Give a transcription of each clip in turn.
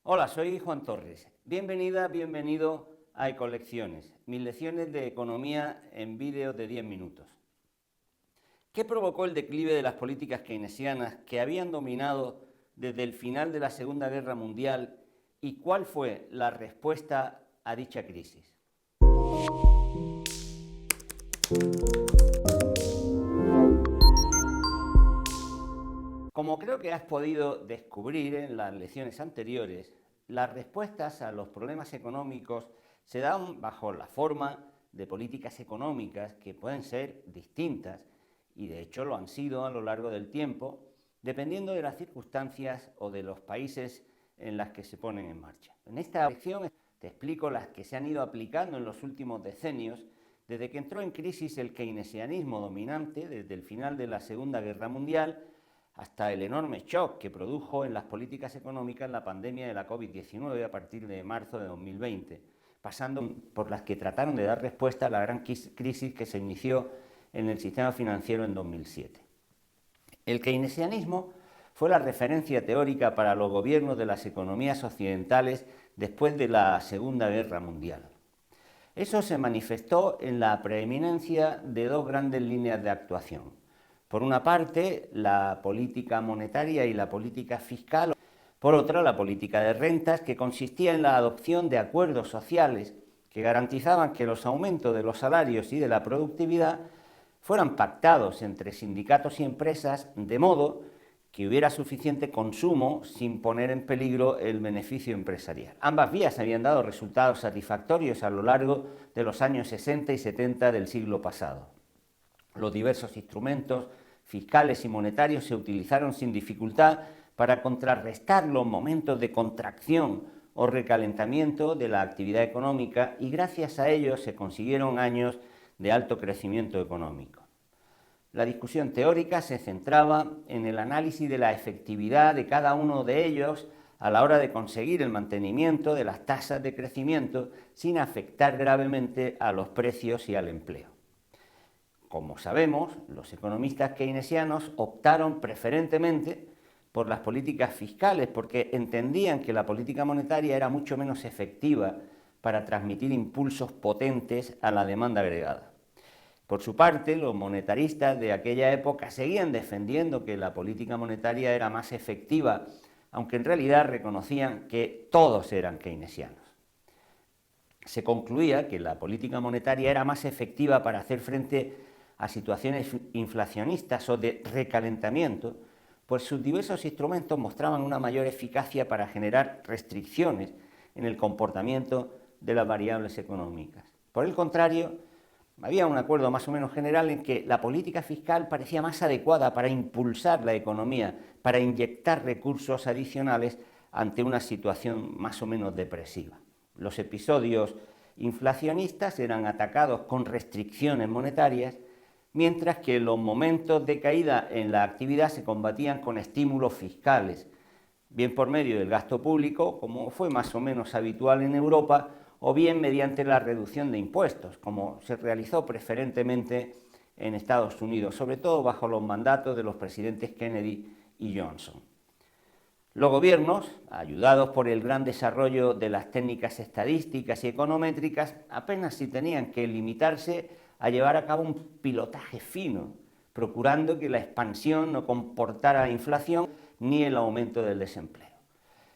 Hola, soy Juan Torres. Bienvenida, bienvenido a Ecolecciones, mis lecciones de economía en vídeos de 10 minutos. ¿Qué provocó el declive de las políticas keynesianas que habían dominado desde el final de la Segunda Guerra Mundial y cuál fue la respuesta a dicha crisis? Como creo que has podido descubrir en las lecciones anteriores, las respuestas a los problemas económicos se dan bajo la forma de políticas económicas que pueden ser distintas y de hecho lo han sido a lo largo del tiempo, dependiendo de las circunstancias o de los países en las que se ponen en marcha. En esta lección te explico las que se han ido aplicando en los últimos decenios desde que entró en crisis el keynesianismo dominante desde el final de la Segunda Guerra Mundial hasta el enorme shock que produjo en las políticas económicas la pandemia de la COVID-19 a partir de marzo de 2020, pasando por las que trataron de dar respuesta a la gran crisis que se inició en el sistema financiero en 2007. El keynesianismo fue la referencia teórica para los gobiernos de las economías occidentales después de la Segunda Guerra Mundial. Eso se manifestó en la preeminencia de dos grandes líneas de actuación. Por una parte, la política monetaria y la política fiscal. Por otra, la política de rentas, que consistía en la adopción de acuerdos sociales que garantizaban que los aumentos de los salarios y de la productividad fueran pactados entre sindicatos y empresas de modo que hubiera suficiente consumo sin poner en peligro el beneficio empresarial. Ambas vías habían dado resultados satisfactorios a lo largo de los años 60 y 70 del siglo pasado. Los diversos instrumentos fiscales y monetarios se utilizaron sin dificultad para contrarrestar los momentos de contracción o recalentamiento de la actividad económica y gracias a ellos se consiguieron años de alto crecimiento económico. La discusión teórica se centraba en el análisis de la efectividad de cada uno de ellos a la hora de conseguir el mantenimiento de las tasas de crecimiento sin afectar gravemente a los precios y al empleo. Como sabemos, los economistas keynesianos optaron preferentemente por las políticas fiscales porque entendían que la política monetaria era mucho menos efectiva para transmitir impulsos potentes a la demanda agregada. Por su parte, los monetaristas de aquella época seguían defendiendo que la política monetaria era más efectiva, aunque en realidad reconocían que todos eran keynesianos. Se concluía que la política monetaria era más efectiva para hacer frente a situaciones inflacionistas o de recalentamiento, pues sus diversos instrumentos mostraban una mayor eficacia para generar restricciones en el comportamiento de las variables económicas. Por el contrario, había un acuerdo más o menos general en que la política fiscal parecía más adecuada para impulsar la economía, para inyectar recursos adicionales ante una situación más o menos depresiva. Los episodios inflacionistas eran atacados con restricciones monetarias, mientras que los momentos de caída en la actividad se combatían con estímulos fiscales, bien por medio del gasto público, como fue más o menos habitual en Europa, o bien mediante la reducción de impuestos, como se realizó preferentemente en Estados Unidos, sobre todo bajo los mandatos de los presidentes Kennedy y Johnson. Los gobiernos, ayudados por el gran desarrollo de las técnicas estadísticas y econométricas, apenas si tenían que limitarse a llevar a cabo un pilotaje fino, procurando que la expansión no comportara inflación ni el aumento del desempleo.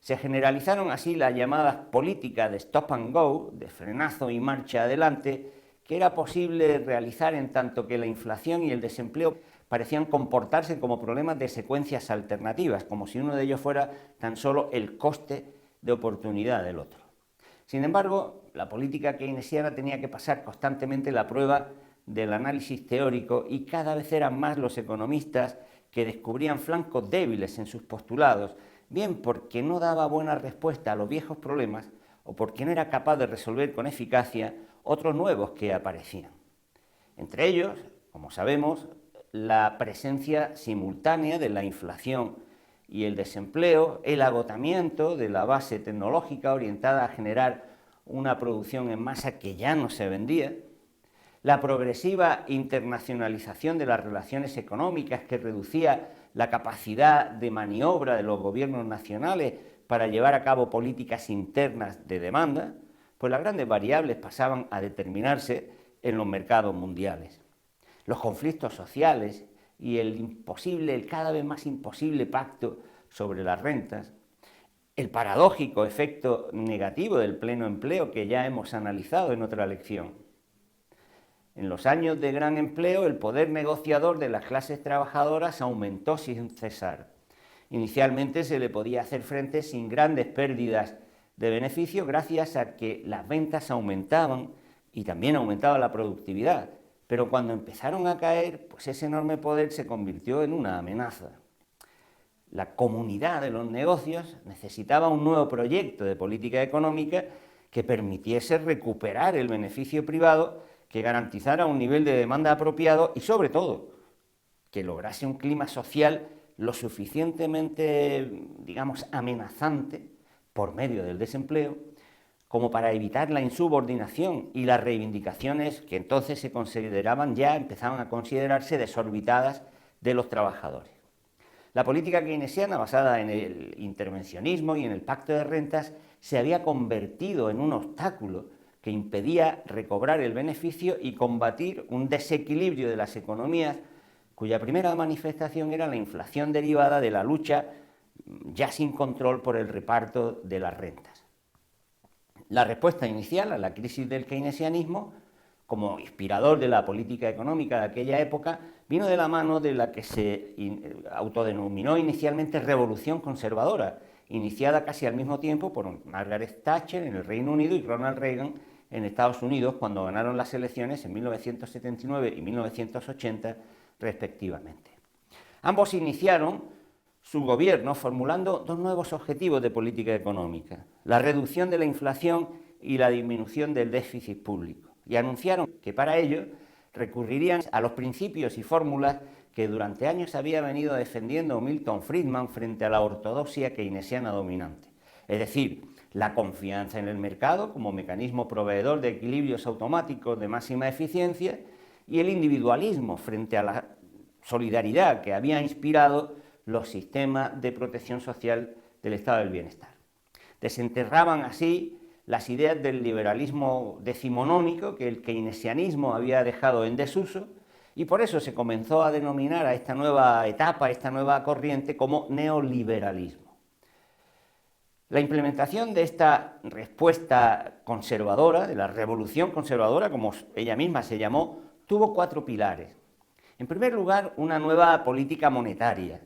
Se generalizaron así las llamadas políticas de stop and go, de frenazo y marcha adelante, que era posible realizar en tanto que la inflación y el desempleo parecían comportarse como problemas de secuencias alternativas, como si uno de ellos fuera tan solo el coste de oportunidad del otro. Sin embargo, la política keynesiana tenía que pasar constantemente la prueba del análisis teórico y cada vez eran más los economistas que descubrían flancos débiles en sus postulados, bien porque no daba buena respuesta a los viejos problemas o porque no era capaz de resolver con eficacia otros nuevos que aparecían. Entre ellos, como sabemos, la presencia simultánea de la inflación y el desempleo, el agotamiento de la base tecnológica orientada a generar una producción en masa que ya no se vendía, la progresiva internacionalización de las relaciones económicas que reducía la capacidad de maniobra de los gobiernos nacionales para llevar a cabo políticas internas de demanda, pues las grandes variables pasaban a determinarse en los mercados mundiales. Los conflictos sociales y el cada vez más imposible pacto sobre las rentas, el paradójico efecto negativo del pleno empleo que ya hemos analizado en otra lección. En los años de gran empleo, el poder negociador de las clases trabajadoras aumentó sin cesar. Inicialmente se le podía hacer frente sin grandes pérdidas de beneficio gracias a que las ventas aumentaban y también aumentaba la productividad. Pero cuando empezaron a caer, pues ese enorme poder se convirtió en una amenaza. La comunidad de los negocios necesitaba un nuevo proyecto de política económica que permitiese recuperar el beneficio privado, que garantizara un nivel de demanda apropiado y, sobre todo, que lograse un clima social lo suficientemente, digamos, amenazante por medio del desempleo, como para evitar la insubordinación y las reivindicaciones que entonces se consideraban empezaban a considerarse desorbitadas de los trabajadores. La política keynesiana, basada en el intervencionismo y en el pacto de rentas, se había convertido en un obstáculo que impedía recobrar el beneficio y combatir un desequilibrio de las economías, cuya primera manifestación era la inflación derivada de la lucha ya sin control por el reparto de las rentas. La respuesta inicial a la crisis del keynesianismo, como inspirador de la política económica de aquella época, vino de la mano de la que se autodenominó inicialmente Revolución Conservadora, iniciada casi al mismo tiempo por Margaret Thatcher en el Reino Unido y Ronald Reagan en Estados Unidos, cuando ganaron las elecciones en 1979 y 1980 respectivamente. Ambos iniciaron su gobierno formulando dos nuevos objetivos de política económica: la reducción de la inflación y la disminución del déficit público, y anunciaron que para ello recurrirían a los principios y fórmulas que durante años había venido defendiendo Milton Friedman frente a la ortodoxia keynesiana dominante, es decir, la confianza en el mercado como mecanismo proveedor de equilibrios automáticos de máxima eficiencia y el individualismo frente a la solidaridad que había inspirado los sistemas de protección social del estado del bienestar. Desenterraban así las ideas del liberalismo decimonónico que el keynesianismo había dejado en desuso, y por eso se comenzó a denominar a esta nueva etapa, a esta nueva corriente, como neoliberalismo. La implementación de esta respuesta conservadora, de la revolución conservadora, como ella misma se llamó, tuvo cuatro pilares. En primer lugar, una nueva política monetaria,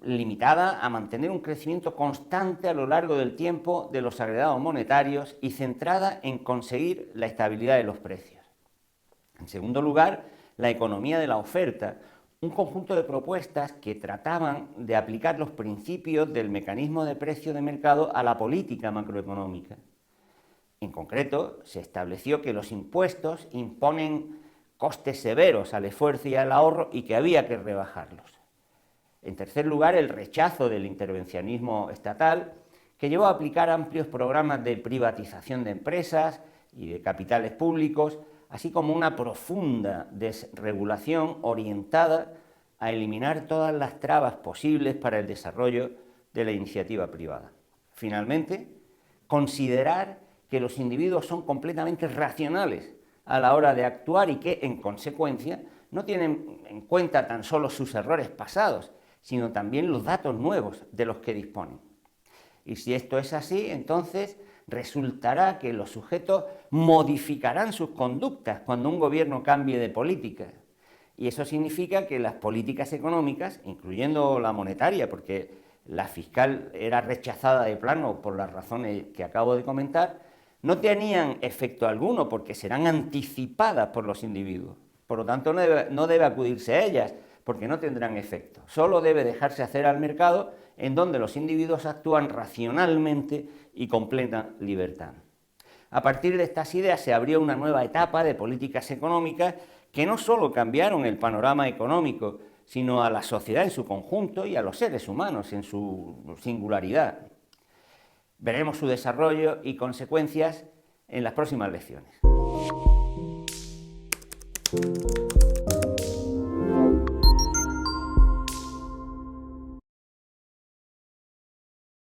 limitada a mantener un crecimiento constante a lo largo del tiempo de los agregados monetarios y centrada en conseguir la estabilidad de los precios. En segundo lugar, la economía de la oferta, un conjunto de propuestas que trataban de aplicar los principios del mecanismo de precio de mercado a la política macroeconómica. En concreto, se estableció que los impuestos imponen costes severos al esfuerzo y al ahorro y que había que rebajarlos. En tercer lugar, el rechazo del intervencionismo estatal, que llevó a aplicar amplios programas de privatización de empresas y de capitales públicos, así como una profunda desregulación orientada a eliminar todas las trabas posibles para el desarrollo de la iniciativa privada. Finalmente, considerar que los individuos son completamente racionales a la hora de actuar y que, en consecuencia, no tienen en cuenta tan solo sus errores pasados, sino también los datos nuevos de los que disponen. Y si esto es así, entonces resultará que los sujetos modificarán sus conductas cuando un gobierno cambie de política. Y eso significa que las políticas económicas, incluyendo la monetaria, porque la fiscal era rechazada de plano por las razones que acabo de comentar, no tenían efecto alguno porque serán anticipadas por los individuos. Por lo tanto, no debe acudirse a ellas, porque no tendrán efecto. Solo debe dejarse hacer al mercado, en donde los individuos actúan racionalmente y con plena libertad. A partir de estas ideas se abrió una nueva etapa de políticas económicas que no solo cambiaron el panorama económico, sino a la sociedad en su conjunto y a los seres humanos en su singularidad. Veremos su desarrollo y consecuencias en las próximas lecciones.